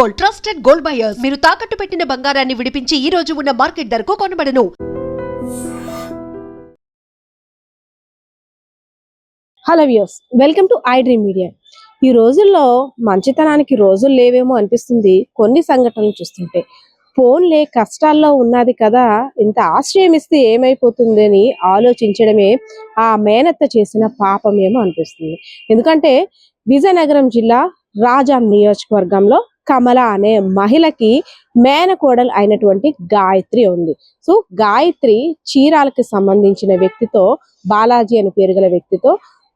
Gold, trusted gold buyers. మీరు తాకట్టు పెట్టిన బంగారాన్ని విడిపించి ఈ రోజు ఉన్న మార్కెట్ ధరకు కొనబడను. Hello views, welcome to iDream Media. ఈ రోజుల్లో మంచితనానికి రోజులు లేవేమో అనిపిస్తుంది కొన్ని సంఘటనలు చూస్తుంటే. ఫోన్లే కష్టాల్లో ఉన్నది కదా, ఇంత ఆశ్రయం ఇస్తే ఏమైపోతుంది అని ఆలోచించడమే ఆ మేనత్త చేసిన పాపమేమో అనిపిస్తుంది. ఎందుకంటే విజయనగరం జిల్లా రాజాం నియోజకవర్గంలో కమల అనే మహిళకి మేనకోడలు అయినటువంటి గాయత్రి ఉంది. సో గాయత్రి చీరాలకి సంబంధించిన వ్యక్తితో, బాలాజీ అని పేరు గల వ్యక్తితో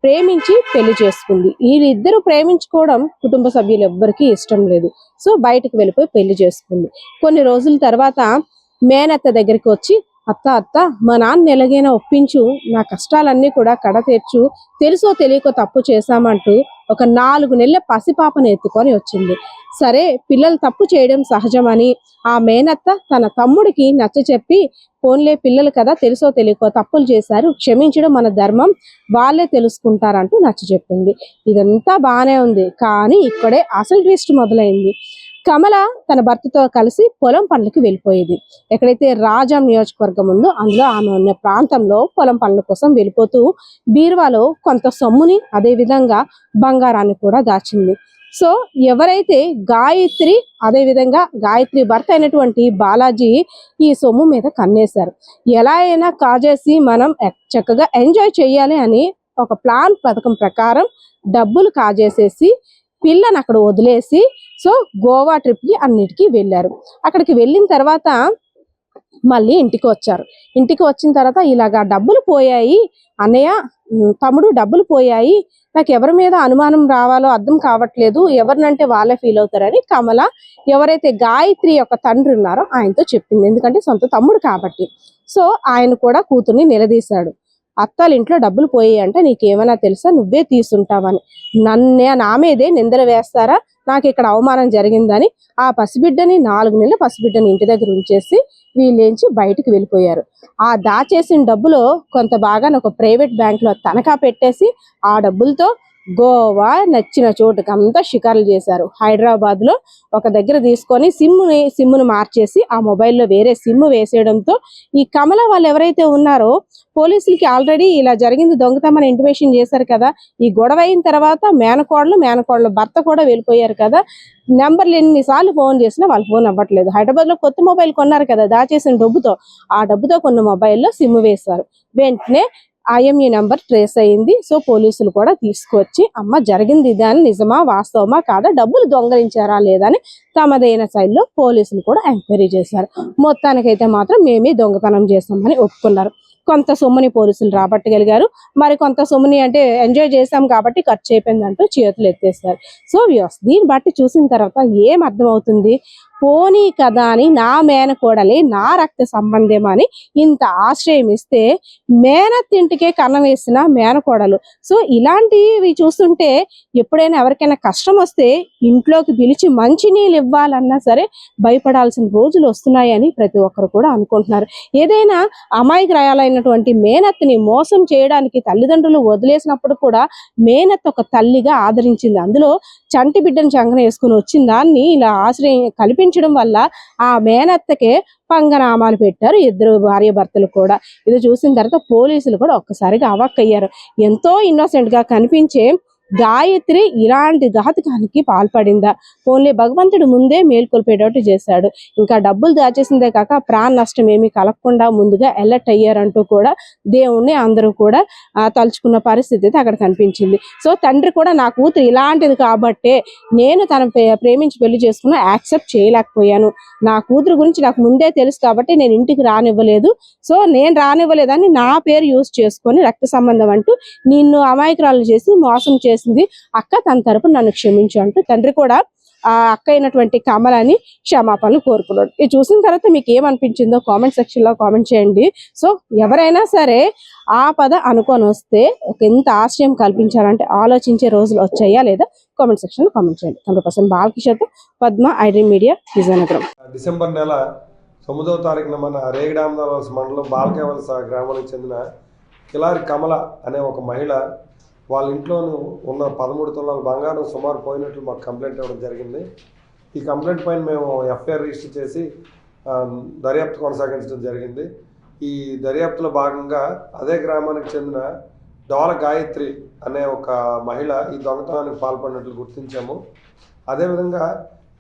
ప్రేమించి పెళ్లి చేసుకుంది. వీళ్ళిద్దరూ ప్రేమించుకోవడం కుటుంబ సభ్యులు ఎవ్వరికీ ఇష్టం లేదు. సో బయటకు వెళ్ళిపోయి పెళ్లి చేసుకుంది. కొన్ని రోజుల తర్వాత మేనత్త దగ్గరికి వచ్చి, అత్త మా నాన్న ఎలాగైనా ఒప్పించు, నా కష్టాలన్నీ కూడా కడతీర్చు, తెలుసో తెలియకో తప్పు చేశామంటూ ఒక 4 నెలల పసిపాపను ఎత్తుకొని వచ్చింది. సరే, పిల్లలు తప్పు చేయడం సహజమని ఆ మేనత్త తన తమ్ముడికి నచ్చ చెప్పి, ఫోన్లే పిల్లలు కదా, తెలుసో తెలియకో తప్పులు చేశారు, క్షమించడం మన ధర్మం, వాళ్ళే తెలుసుకుంటారంటూ నచ్చ చెప్పింది. ఇదంతా బాగానే ఉంది, కానీ ఇక్కడే అసలు ట్విస్ట్ మొదలైంది. కమల తన భర్తతో కలిసి పొలం పనులకి వెళ్ళిపోయేది. ఎక్కడైతే రాజాం నియోజకవర్గం ఉందో అందులో ఆమె ఉన్న ప్రాంతంలో పొలం పనుల కోసం వెళ్ళిపోతూ బీరువాలో కొంత సొమ్ముని, అదే విధంగా బంగారాన్ని కూడా దాచింది. సో ఎవరైతే గాయత్రి, అదే విధంగా గాయత్రి భర్త అయినటువంటి బాలాజీ ఈ సొమ్ము మీద కన్నేశారు. ఎలా అయినా కాజేసి మనం చక్కగా ఎంజాయ్ చేయాలి అని ఒక ప్లాన్ పథకం ప్రకారం డబ్బులు కాజేసేసి పిల్లని అక్కడ వదిలేసి సో గోవా ట్రిప్కి అన్నిటికీ వెళ్ళారు. అక్కడికి వెళ్ళిన తర్వాత మళ్ళీ ఇంటికి వచ్చారు. ఇంటికి వచ్చిన తర్వాత ఇలాగా డబ్బులు పోయాయి అన్నయ్య, తమ్ముడు డబ్బులు పోయాయి, నాకు ఎవరి మీద అనుమానం రావాలో అర్థం కావట్లేదు, ఎవరినంటే వాళ్ళే ఫీల్ అవుతారని కమల ఎవరైతే గాయత్రి యొక్క తండ్రి ఉన్నారో ఆయనతో చెప్పింది. ఎందుకంటే సొంత తమ్ముడు కాబట్టి. సో ఆయన కూడా కూతుర్ని నిలదీశాడు. అత్తాల ఇంట్లో డబ్బులు పోయాయి అంటే నీకేమైనా తెలుసా, నువ్వే తీసుంటావని, నా మీదే నిందలు వేస్తారా, నాకు ఇక్కడ అవమానం జరిగిందని ఆ పసిబిడ్డని, 4 నెలల పసిబిడ్డని ఇంటి దగ్గర ఉంచేసి వీళ్ళేంచి బయటకు వెళ్ళిపోయారు. ఆ దాచేసిన డబ్బులో కొంత భాగాన్ని ఒక ప్రైవేట్ బ్యాంకులో తనఖా పెట్టేసి ఆ డబ్బులతో గోవా నచ్చిన చోటుకంతా షికారులు చేశారు. హైదరాబాద్లో ఒక దగ్గర తీసుకొని సిమ్మును మార్చేసి ఆ మొబైల్లో వేరే సిమ్ వేసేయడంతో ఈ కమల వాళ్ళు ఎవరైతే ఉన్నారో పోలీసులకి ఆల్రెడీ ఇలా జరిగింది దొంగతనం ఇంటిమేషన్ చేశారు కదా. ఈ గొడవ అయిన తర్వాత మేనకోడలు భర్త కూడా వెళ్ళిపోయారు కదా. నెంబర్లు ఎన్నిసార్లు ఫోన్ చేసినా వాళ్ళు ఫోన్ అవ్వట్లేదు. హైదరాబాద్లో కొత్త మొబైల్ కొన్నారు కదా, దాచేసిన డబ్బుతో, ఆ డబ్బుతో కొన్న మొబైల్లో సిమ్ వేశారు. వెంటనే ఐఎంఈ నెంబర్ ట్రేస్ అయింది. సో పోలీసులు కూడా తీసుకొచ్చి అమ్మ జరిగింది ఇదని, నిజమా వాస్తవమా కాదా, డబ్బులు దొంగలించారా లేదా అని తమదైన శైలిలో పోలీసులు కూడా ఎంక్వైరీ చేశారు. మొత్తానికైతే మాత్రం మేమే దొంగతనం చేస్తామని ఒప్పుకున్నారు. కొంత సొమ్ముని పోలీసులు రాబట్టగలిగారు, మరి కొంత సొమ్ముని అంటే ఎంజాయ్ చేశాం కాబట్టి ఖర్చు అయిపోయిందంటూ చేతులు ఎత్తేస్తారు. సో వ్యూస్, దీన్ని బట్టి చూసిన తర్వాత ఏం అర్థమవుతుంది, పోనీ కదా అని నా మేనకోడలే నా రక్త సంబంధం అని ఇంత ఆశ్రయం ఇస్తే మేనత్తింటికే కన్నం వేసిన మేనకోడలు. సో ఇలాంటివి చూస్తుంటే ఎప్పుడైనా ఎవరికైనా కష్టం వస్తే ఇంట్లోకి పిలిచి మంచినీళ్ళు ఇవ్వాలన్నా సరే భయపడాల్సిన రోజులు వస్తున్నాయని ప్రతి ఒక్కరు కూడా అనుకుంటున్నారు. ఏదైనా అమాయకురాలైనటువంటి మేనత్తని మోసం చేయడానికి తల్లిదండ్రులు వదిలేసినప్పుడు కూడా మేనత్త ఒక తల్లిగా ఆదరించింది. అందులో చంటి బిడ్డను చంకన వేసుకుని వచ్చిన దాన్ని ఇలా ఆశ్రయం కల్పించడం వల్ల ఆ మేనత్తకే పంగనామాలు పెట్టారు ఇద్దరు భార్య భర్తలు కూడా. ఇది చూసిన తర్వాత పోలీసులు కూడా ఒక్కసారిగా అవాక్కయ్యారు. ఎంతో ఇన్నోసెంట్ గా కనిపించే గాయత్రి ఇలాంటి ఘాతకానికి పాల్పడిందా, ఓన్లీ భగవంతుడు ముందే మేల్కొల్పేటట్టు చేశాడు. ఇంకా డబ్బులు దాచేసిందే కాక ప్రాణ నష్టం ఏమీ కలగకుండా ముందుగా అలర్ట్ అయ్యారంటూ కూడా దేవుణ్ణి అందరూ కూడా తలుచుకున్న పరిస్థితి అయితే అక్కడ కనిపించింది. సో తండ్రి కూడా నా కూతురు ఇలాంటిది కాబట్టే నేను తన ప్రేమించి పెళ్లి చేసుకున్నా యాక్సెప్ట్ చేయలేకపోయాను, నా కూతురు గురించి నాకు ముందే తెలుసు కాబట్టి నేను ఇంటికి రానివ్వలేదు, సో నేను రానివ్వలేదని నా పేరు యూజ్ చేసుకొని రక్త సంబంధం అంటూ నిన్ను అమాయకురాలు చేసి మోసం చేసింది అక్క, తన తరపున నన్ను క్షమించు అంటూ తండ్రి కూడా ఆ అక్క అయినటువంటి కమలని క్షమాపణలు కోరుకున్నాడు. ఇది చూసిన తర్వాత మీకు ఏమనిపించిందో కామెంట్ సెక్షన్ లో కామెంట్ చేయండి. సో ఎవరైనా సరే ఆపద అనుకొని వస్తే ఎంత ఆశ్రయం కల్పించాలంటే ఆలోచించే రోజులు వచ్చాయా లేదా కామెంట్ సెక్షన్ లో కామెంట్ చేయండి. 100% Balakishore, Padma, I dream media, Vizianagaram. December నెల 9వ తారీఖున మన రేగడామవలస మండలం బాలకేవలస గ్రామానికి చెందిన కిలారి కమల అనే ఒక మహిళ వాళ్ళ ఇంట్లో ఉన్న 13 తులాల బంగారం సుమారు పోయినట్లు మాకు కంప్లైంట్ ఇవ్వడం జరిగింది. ఈ కంప్లైంట్ పైన మేము ఎఫ్ఐఆర్ రిజిస్టర్ చేసి దర్యాప్తు కొనసాగించడం జరిగింది. ఈ దర్యాప్తులో భాగంగా అదే గ్రామానికి చెందిన డోల గాయత్రి అనే ఒక మహిళ ఈ దొంగతనానికి పాల్పడినట్లు గుర్తించాము. అదేవిధంగా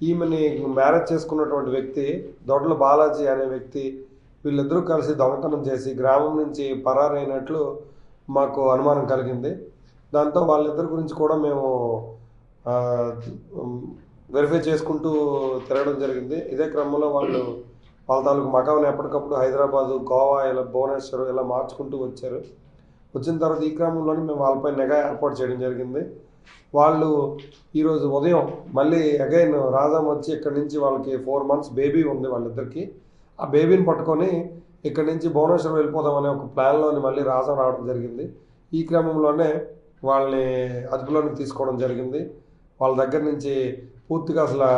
ఈమెని మ్యారేజ్ చేసుకున్నటువంటి వ్యక్తి దొడ్ల బాలాజీ అనే వ్యక్తి, వీళ్ళిద్దరూ కలిసి దొంగతనం చేసి గ్రామం నుంచి పరారైనట్లు మాకు అనుమానం కలిగింది. దాంతో వాళ్ళిద్దరి గురించి కూడా మేము వెరిఫై చేసుకుంటూ తిరగడం జరిగింది. ఇదే క్రమంలో వాళ్ళ తాలూకు మకాన్ని ఎప్పటికప్పుడు హైదరాబాదు, గోవా, ఇలా భువనేశ్వర్ ఇలా మార్చుకుంటూ వచ్చారు. వచ్చిన తర్వాత ఈ క్రమంలోనే మేము వాళ్ళపై నిఘా ఏర్పాటు చేయడం జరిగింది. వాళ్ళు ఈరోజు ఉదయం మళ్ళీ అగైన్ రాజాం వచ్చి ఇక్కడి నుంచి వాళ్ళకి 4 months బేబీ ఉంది వాళ్ళిద్దరికి. ఆ బేబీని పట్టుకొని ఇక్కడి నుంచి భువనేశ్వర్ వెళ్ళిపోదామనే ఒక ప్లాన్లోని మళ్ళీ రాజాం రావడం జరిగింది. ఈ క్రమంలోనే వాళ్ళని అదుపులోకి తీసుకోవడం జరిగింది. వాళ్ళ దగ్గర నుంచి పూర్తిగా అసలు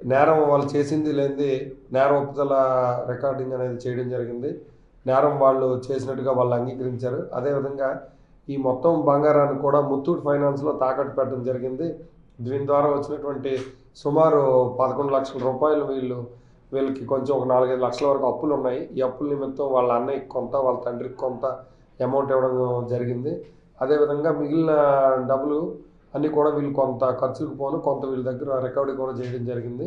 నేరం వాళ్ళు చేసింది లేనిది నేరం ఒప్పుదల రికార్డింగ్ అనేది చేయడం జరిగింది. నేరం వాళ్ళు చేసినట్టుగా వాళ్ళు అంగీకరించారు. అదేవిధంగా ఈ మొత్తం బంగారాన్ని కూడా ముత్తూట్ ఫైనాన్స్లో తాకట్టు పెట్టడం జరిగింది. దీని ద్వారా వచ్చినటువంటి సుమారు 11 లక్షల రూపాయలు వీళ్ళకి కొంచెం ఒక 4-5 లక్షల వరకు అప్పులు ఉన్నాయి. ఈ అప్పుల నిమిత్తం వాళ్ళ అన్నయ్యకి కొంత, వాళ్ళ తండ్రికి కొంత అమౌంట్ ఇవ్వడం జరిగింది. అదేవిధంగా మిగిలిన డబ్బులు అన్నీ కూడా వీళ్ళు కొంత ఖర్చులకు పోను, కొంత వీళ్ళ దగ్గర రికవరీ కూడా చేయడం జరిగింది.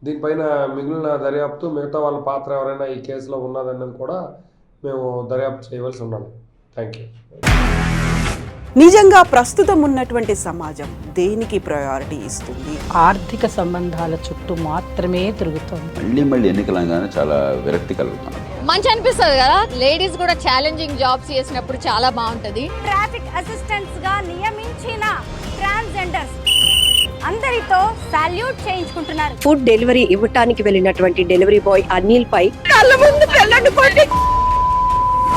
దీనిపైన మిగిలిన దర్యాప్తు, మిగతా వాళ్ళ పాత్ర ఎవరైనా ఈ కేసులో ఉన్నదన్నది కూడా మేము దర్యాప్తు చేయవలసి ఉన్నది. Thank you. నిజంగా ప్రస్తుతం ఉన్నటువంటి సమాజం దేనికి ప్రయారిటీ ఇస్తుంది? ఆర్థిక సంబంధాల చుట్టూ మాత్రమే తిరుగుతుంది. మళ్ళీ ఎన్నికలంగానే చాలా విరక్తి కలుగుతాం. మంచి అనిపిస్తుంది కదా, లేడీస్ కూడా ఛాలెంజింగ్ జాబ్స్ చేసినప్పుడు చాలా బాగుంటది. ట్రాఫిక్ అసిస్టెంట్స్ గా నియమించిన ట్రాన్స్జెండర్స్ అందరితో సాల్యూట్ చేయించుకుంటున్నారు. ఫుడ్ డెలివరీ ఇవ్వటానికి వెళ్ళినటువంటి డెలివరీ బాయ్ అనిల్ పై కళ్ళ ముందు